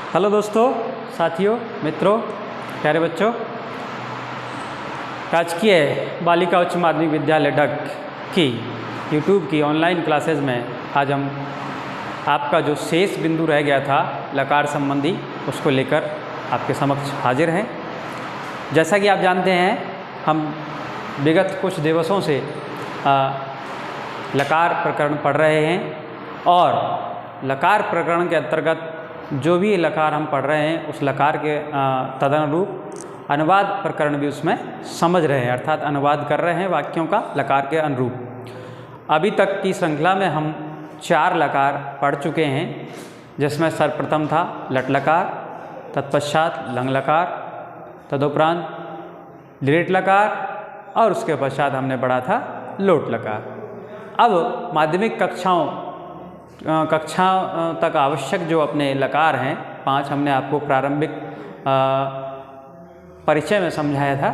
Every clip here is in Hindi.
हेलो दोस्तों, साथियों, मित्रों, प्यारे बच्चों, राजकीय बालिका उच्च माध्यमिक विद्यालय डग की यूट्यूब की ऑनलाइन क्लासेस में आज हम आपका जो शेष बिंदु रह गया था लकार संबंधी उसको लेकर आपके समक्ष हाजिर हैं। जैसा कि आप जानते हैं, हम विगत कुछ दिवसों से लकार प्रकरण पढ़ रहे हैं और लकार प्रकरण के अंतर्गत जो भी लकार हम पढ़ रहे हैं उस लकार के तदनुरूप अनुवाद प्रकरण भी उसमें समझ रहे हैं, अर्थात अनुवाद कर रहे हैं वाक्यों का लकार के अनुरूप। अभी तक की श्रृंखला में हम 4 लकार पढ़ चुके हैं, जिसमें सर्वप्रथम था लट लकार, तत्पश्चात लंग लकार, तदुपरांत दीर्घ लकार और उसके पश्चात हमने पढ़ा था लोट लकार। अब माध्यमिक कक्षा तक आवश्यक जो अपने लकार हैं 5 हमने आपको प्रारंभिक परिचय में समझाया था,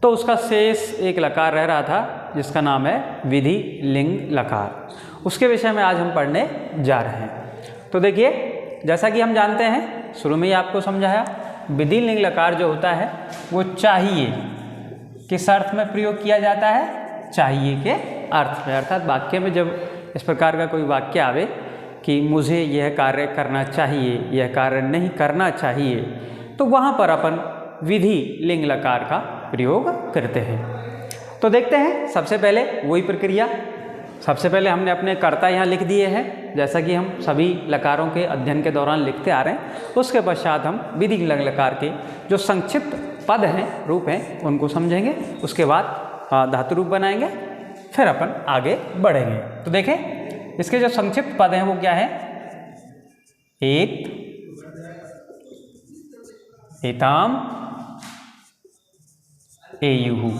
तो उसका शेष एक लकार रह रहा था जिसका नाम है विधि लिंग लकार। उसके विषय में आज हम पढ़ने जा रहे हैं। तो देखिए, जैसा कि हम जानते हैं, शुरू में ही आपको समझाया, विधि लिंग लकार जो होता है वो चाहिए किस अर्थ में प्रयोग किया जाता है? चाहिए के अर्थ में, अर्थात वाक्य में जब इस प्रकार का कोई वाक्य आवे कि मुझे यह कार्य करना चाहिए, यह कार्य नहीं करना चाहिए, तो वहाँ पर अपन विधि लिंग लकार का प्रयोग करते हैं। तो देखते हैं, सबसे पहले वही प्रक्रिया। सबसे पहले हमने अपने कर्ता यहाँ लिख दिए हैं, जैसा कि हम सभी लकारों के अध्ययन के दौरान लिखते आ रहे हैं। उसके पश्चात हम विधि लिंग लकार के जो संक्षिप्त पद हैं, रूप हैं, उनको समझेंगे। उसके बाद धातु रूप बनाएंगे, फिर अपन आगे बढ़ेंगे। तो देखें, इसके जो संक्षिप्त पद हैं वो क्या है? एत, एताम, एयुः,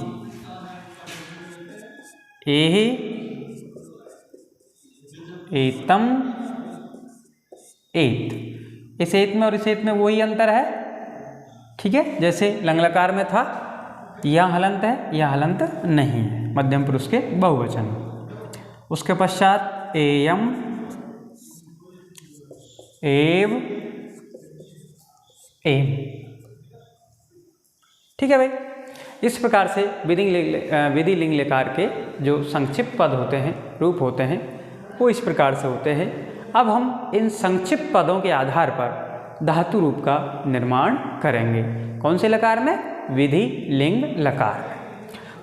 एह, एतम, एत। इस एत में और इस एत में वही अंतर है, ठीक है? जैसे लंग लकार में था, यह हलंत है, यह हलंत नहीं है, मध्यम पुरुष के बहुवचन। उसके पश्चात एयम, एव, एम, ठीक है भाई। इस प्रकार से विधि लिंग लकार के जो संक्षिप्त पद होते हैं, रूप होते हैं, वो इस प्रकार से होते हैं। अब हम इन संक्षिप्त पदों के आधार पर धातु रूप का निर्माण करेंगे। कौन से लकार में? विधि लिंग लकार में।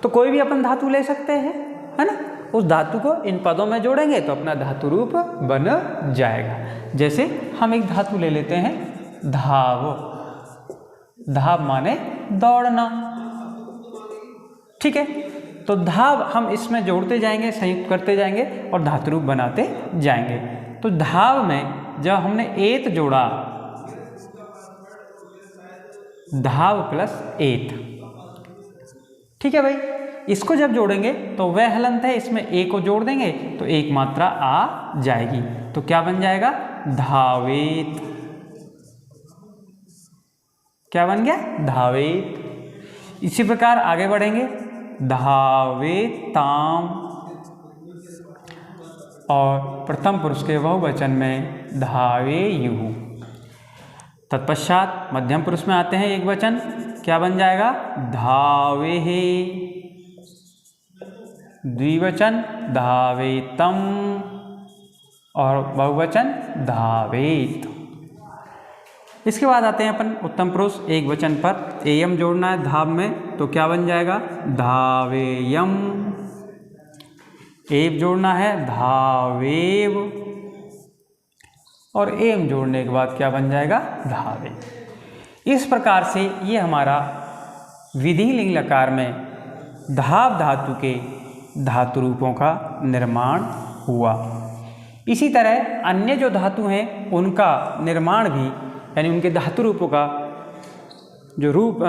तो कोई भी अपन धातु ले सकते हैं, है ना? उस धातु को इन पदों में जोड़ेंगे तो अपना धातु रूप बन जाएगा। जैसे हम एक धातु ले लेते हैं धाव। धाव माने दौड़ना, ठीक है? तो धाव हम इसमें जोड़ते जाएंगे, संयुक्त करते जाएंगे और धातु रूप बनाते जाएंगे। तो धाव में जब हमने एत जोड़ा, धाव प्लस एत, ठीक है भाई। इसको जब जोड़ेंगे तो वह हलंत है, इसमें ए को जोड़ देंगे तो एक मात्रा आ जाएगी, तो क्या बन जाएगा? धावेत। क्या बन गया? धावेत। इसी प्रकार आगे बढ़ेंगे, धावेताम, और प्रथम पुरुष के बहुवचन में धावेयुः। तत्पश्चात मध्यम पुरुष में आते हैं एक वचन, क्या बन जाएगा? धावेः। द्विवचन धावेतम और बहुवचन धावेत। इसके बाद आते हैं अपन उत्तम पुरुष एक वचन पर। एयम जोड़ना है धाव में, तो क्या बन जाएगा? धावेयम। एव जोड़ना है धावेव, और एम जोड़ने के बाद क्या बन जाएगा? धावे। इस प्रकार से ये हमारा विधि लिंग लकार में धाव धातु के धातु रूपों का निर्माण हुआ। इसी तरह अन्य जो धातु हैं उनका निर्माण भी, यानी उनके धातु रूपों का जो रूप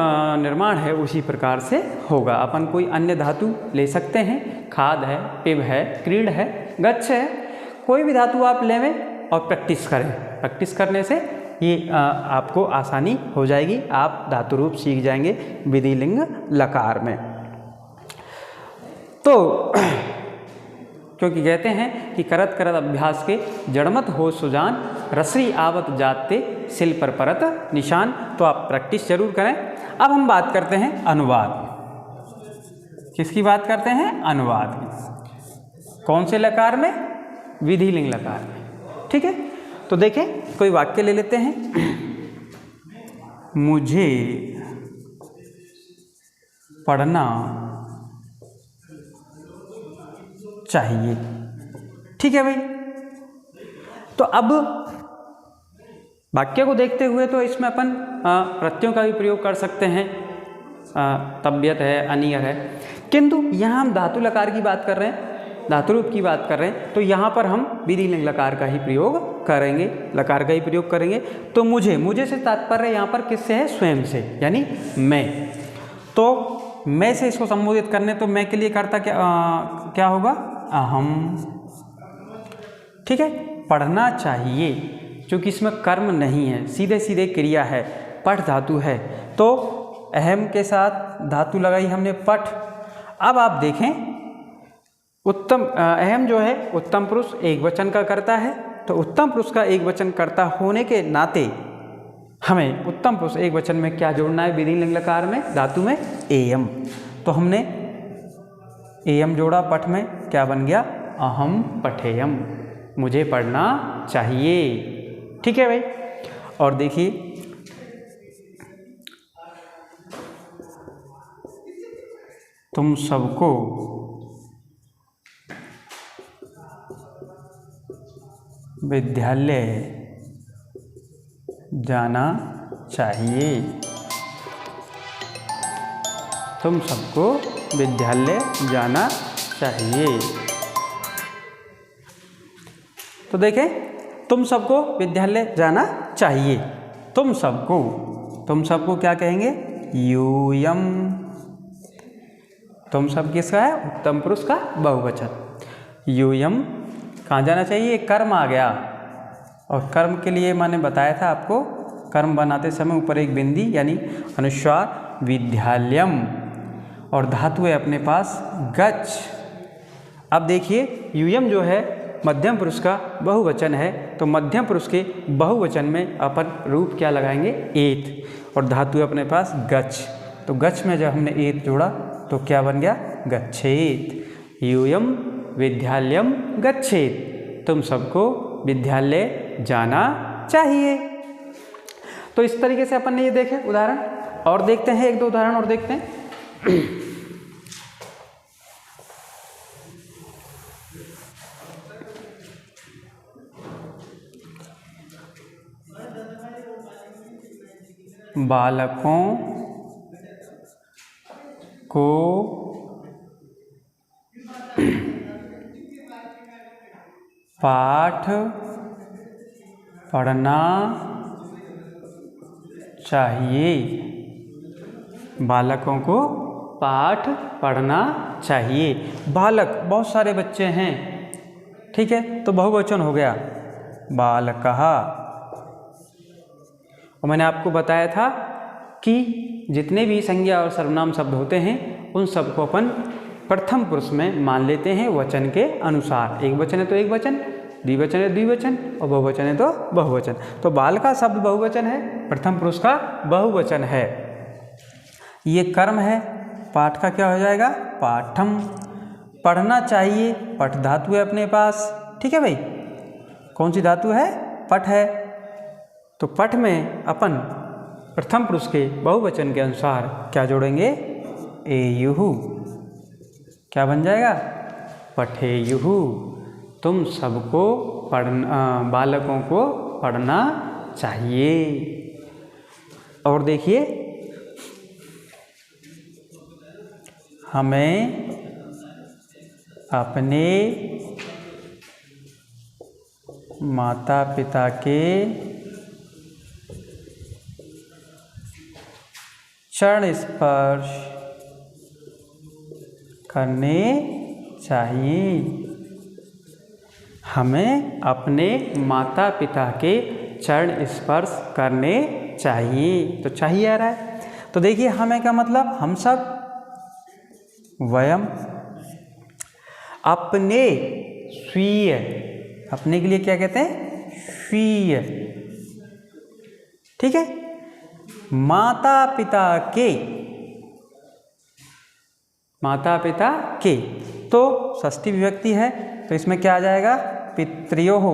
निर्माण है उसी प्रकार से होगा। अपन कोई अन्य धातु ले सकते हैं, खाद है, पिब है, क्रीड है, गच्छ है, कोई भी धातु आप लेवें और प्रैक्टिस करें। प्रैक्टिस करने से ये आपको आसानी हो जाएगी, आप धातु रूप सीख जाएंगे विधि लिंग लकार में। तो क्योंकि कहते हैं कि करत करत अभ्यास के जड़मत हो सुजान, रसरी आवत जाते सिल पर परत निशान। तो आप प्रैक्टिस जरूर करें। अब हम बात करते हैं अनुवाद। किसकी बात करते हैं? अनुवाद की। कौन से लकार में? विधि लिंग लकार में। ठीक है, तो देखें कोई वाक्य ले लेते हैं। मुझे पढ़ना चाहिए। ठीक है भाई, तो अब वाक्य को देखते हुए तो इसमें अपन प्रत्ययों का भी प्रयोग कर सकते हैं, तबियत है, अनियर है, किंतु यहाँ हम धातु लकार की बात कर रहे हैं, धातु रूप की बात कर रहे हैं, तो यहाँ पर हम विधि लिंग लकार का ही प्रयोग करेंगे, लकार का ही प्रयोग करेंगे। तो मुझे से तात्पर्य यहाँ पर किससे है? स्वयं से, यानी मैं। तो मैं से इसको संबोधित करने, तो मैं के लिए करता क्या होगा? अहम। ठीक है, पढ़ना चाहिए, क्योंकि इसमें कर्म नहीं है, सीधे सीधे क्रिया है, पठ धातु है, तो अहम के साथ धातु लगाई हमने पठ। अब आप देखें उत्तम अहम जो है उत्तम पुरुष एक वचन का करता है, तो उत्तम पुरुष का एक वचन करता होने के नाते हमें उत्तम पुरुष एक वचन में क्या जोड़ना है? विधि लिंग लकार में, धातु में एयम। तो हमने एयम जोड़ा, पठ में क्या बन गया? अहम पठेयम, मुझे पढ़ना चाहिए। ठीक है भाई, और देखिए तुम सबको विद्यालय जाना चाहिए। तुम सबको विद्यालय जाना चाहिए। तो देखें, तुम सबको विद्यालय जाना चाहिए। तुम सबको क्या कहेंगे? यूयम। तुम सब किसका है? उत्तम पुरुष का बहुवचन। यूयम कहाँ जाना चाहिए? कर्म आ गया, और कर्म के लिए मैंने बताया था आपको, कर्म बनाते समय ऊपर एक बिंदी यानी अनुस्वार, विद्यालयम, और धातु है अपने पास गच्छ। अब देखिए यूयम जो है मध्यम पुरुष का बहुवचन है, तो मध्यम पुरुष के बहुवचन में अपन रूप क्या लगाएंगे? एत, और धातु है अपने पास गच्छ। तो गच्छ में जब हमने एत जोड़ा तो क्या बन गया? गच्छेत। यूयम विद्यालयम गच्छेत, तुम सबको विद्यालय जाना चाहिए। तो इस तरीके से अपन ने ये देखे उदाहरण, और देखते हैं एक दो उदाहरण और देखते हैं। बालकों को पाठ पढ़ना चाहिए। बालकों को पाठ पढ़ना चाहिए। बालक बहुत सारे बच्चे हैं, ठीक है, तो बहुवचन हो गया बालकः। और मैंने आपको बताया था कि जितने भी संज्ञा और सर्वनाम शब्द होते हैं उन सबको अपन प्रथम पुरुष में मान लेते हैं वचन के अनुसार। एक वचन है तो एक वचन, द्विवचन है द्विवचन, और बहुवचन है तो बहुवचन। तो बाल का शब्द बहुवचन है, प्रथम पुरुष का बहुवचन है। ये कर्म है, पाठ का क्या हो जाएगा? पाठम। पढ़ना चाहिए, पठ धातु है अपने पास, ठीक है भाई। कौन सी धातु है? पठ है। तो पठ में अपन प्रथम पुरुष के बहुवचन के अनुसार क्या जोड़ेंगे? एयुहु। क्या बन जाएगा? पठेयुहु। तुम सबको बालकों को पढ़ना चाहिए। और देखिए, हमें अपने माता पिता के चरण स्पर्श करने चाहिए। हमें अपने माता पिता के चरण स्पर्श करने चाहिए। तो चाहिए आ रहा है, तो देखिए हमें का मतलब हम सब, वयम। अपने स्वीय, अपने के लिए क्या कहते हैं? स्वीय। ठीक है। माता पिता के, माता पिता के, तो षष्ठी विभक्ति है तो इसमें क्या आ जाएगा? पितृयोः।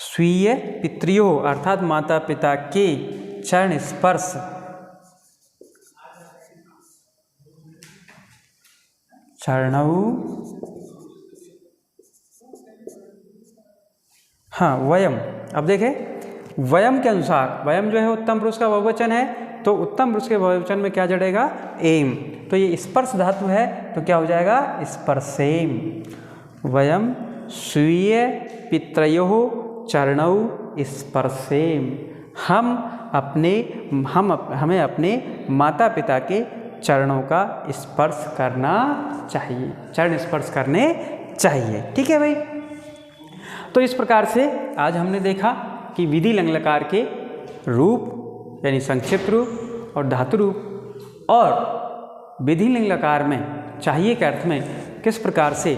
स्वीय पितृयोः अर्थात माता पिता के चरण स्पर्श, चरणौ, हाँ वयम। अब देखें वयम के अनुसार, वयम जो है उत्तम पुरुष का बहुवचन है, तो उत्तम पुरुष के बहुवचन में क्या जड़ेगा? एम। तो ये स्पर्श धातु है तो क्या हो जाएगा? स्पर्शेम। वयम स्वीय पितृयोः चरणौ स्पर्शेम। हमें अपने माता पिता के चरणों का स्पर्श करना चाहिए, चरण स्पर्श करने चाहिए। ठीक है भाई। तो इस प्रकार से आज हमने देखा कि विधि लिंग लकार के रूप यानी संक्षिप्त रूप और धातु रूप, और विधि लिंग लकार में चाहिए के अर्थ में किस प्रकार से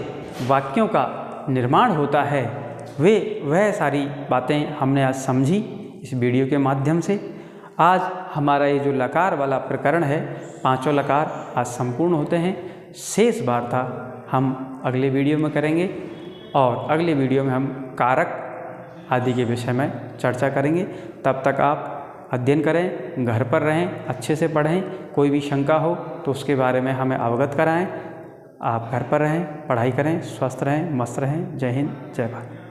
वाक्यों का निर्माण होता है, वह सारी बातें हमने आज समझी इस वीडियो के माध्यम से। आज हमारा ये जो लकार वाला प्रकरण है, पांचों लकार आज संपूर्ण होते हैं। शेष वार्ता हम अगले वीडियो में करेंगे और अगले वीडियो में हम कारक आदि के विषय में चर्चा करेंगे। तब तक आप अध्ययन करें, घर पर रहें, अच्छे से पढ़ें। कोई भी शंका हो तो उसके बारे में हमें अवगत कराएं। आप घर पर रहें, पढ़ाई करें, स्वस्थ रहें, मस्त रहें। जय हिंद, जय भारत।